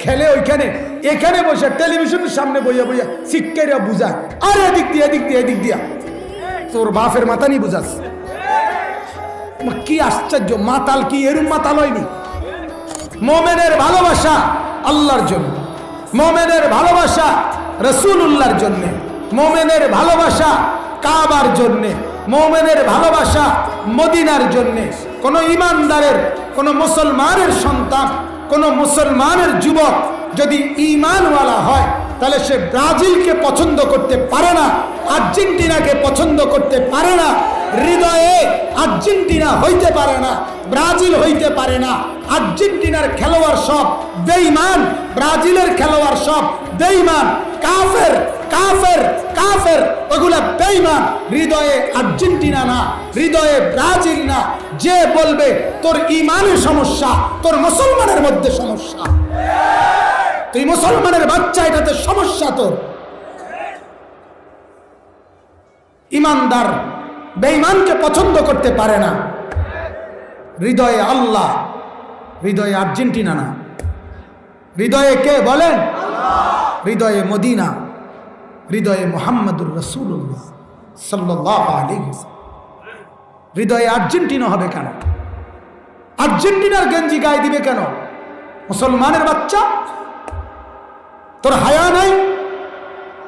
খেলে ওইখানে, এখানে বসে টেলিভিশনের সামনে বইয়া বইয়া শিক্ষাইরা বুঝায়, আরে এদিক দিয়া এদিক দিয়া এদিক দিয়া। তোর বাপের মাথা নিয়ে বুঝাস। কি আশ্চর্য, মাতাল কি এরম মাতাল হয়নি? মোমেনের ভালোবাসা আল্লাহর জন্য, মোমেনের ভালোবাসা রাসূলুল্লাহর জন্য, মোমেনের ভালোবাসা কাবার জন্য, মোমেনের ভালোবাসা মদিনার জন্য। কোন ইমানদারের, কোন মুসলমানের সন্তান, কোন মুসলমানের যুবক যদি ঈমানওয়ালা হয় তাহলে সে ব্রাজিলকে পছন্দ করতে পারে না, আর্জেন্টিনাকে পছন্দ করতে পারে না। হৃদয়ে আর্জেন্টিনা হইতে পারে না, ব্রাজিল হইতে পারে না। আর্জেন্টিনার খেলোয়াড় সব বেঈমান, ব্রাজিলের খেলোয়াড় সব বেঈমান, কাফের কাফের কাফের, ওগুলা বেঈমান। হৃদয়ে আর্জেন্টিনা না, হৃদয়ে ব্রাজিল না। যে বলবে তোর ঈমানের সমস্যা, তোর মুসলমানের মধ্যে সমস্যা, তুই মুসলমানের বাচ্চা, এটাতে সমস্যা তোর। ঈমানদার বেঈমানকে পছন্দ করতে পারে না। হৃদয়ে আল্লাহ, হৃদয়ে আর্জেন্টিনা না। হৃদয়ে কে বলেন? হৃদয়ে মদিনা, হৃদয়ে মুহাম্মদুর রাসূলুল্লাহ সাল্লাল্লাহু আলাইহি ওয়াসাল্লাম। হৃদয়ে আর্জেন্টিনা হবে কেন? আর্জেন্টিনার গেঞ্জি গায়ে দিবে কেন মুসলমানের বাচ্চা? তোর হায়া নাই,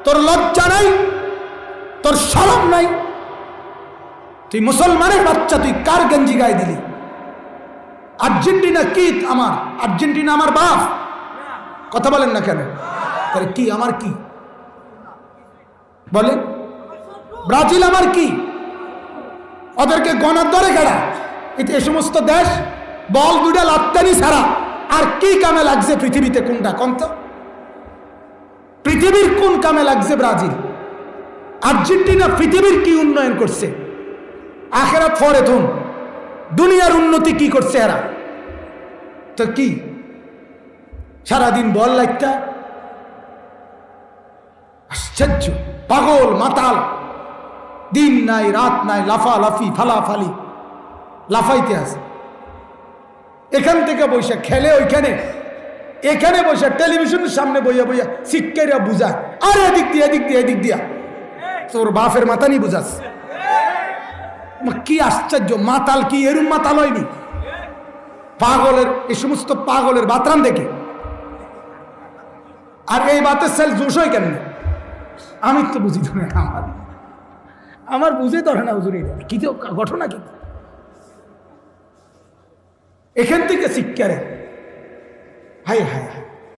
তোর লজ্জা নাই, তোর শরম নাই? তুই মুসলমানের বাচ্চা, তুই কার গেঞ্জি গায়ে দিলি? আর্জেন্টিনা কি আমার? আর্জেন্টিনা আমার বাপ? কথা বলেন না কেন? তাহলে কি আমার? কি বলেন? ব্রাজিল আমার কি? ওদেরকে গণার দরে গেড়া। এ সমস্ত দেশ বল দুটা লাত্তানি ছাড়া আর কি কামে লাগছে পৃথিবীতে? কোনটা কন্ত? পৃথিবীর কোন কামে লাগছে ব্রাজিল? আর্জেন্টিনা পৃথিবীর কি উন্নয়ন করছে? আখেরাত ফরে থুন, দুনিয়ার উন্নতি কি করছে এরা? তো কি সারাদিন বল লাগতা? আশ্চর্য, পাগল মাতাল, দিন নাই রাত নাই, লাফালাফি ফালাফালি, লাফাইতে আছে। এখান থেকে বসে খেলে ওইখানে, এখানে বসে টেলিভিশনের সামনে বইয়া বইয়া শিক্ষাইরা বুঝায়, আরে এদিক দিয়া এদিক দিয়া এদিক দিয়া। তোর বাপের মাথা নিয়ে বুঝাস। কি আশ্চর্য, মাতাল কি এরম মাতাল হয়নি? পাগলের, এই সমস্ত পাগলের বাতরান দেখে। আর এই বাতের সেল জোশ হয় কেন? আমি তো বুঝি তো না, আমার বুঝে ধরে না হুজুর। কি তো ঘটনা কি? এখান থেকে শিক্ষা রে, হায় হায় হায়।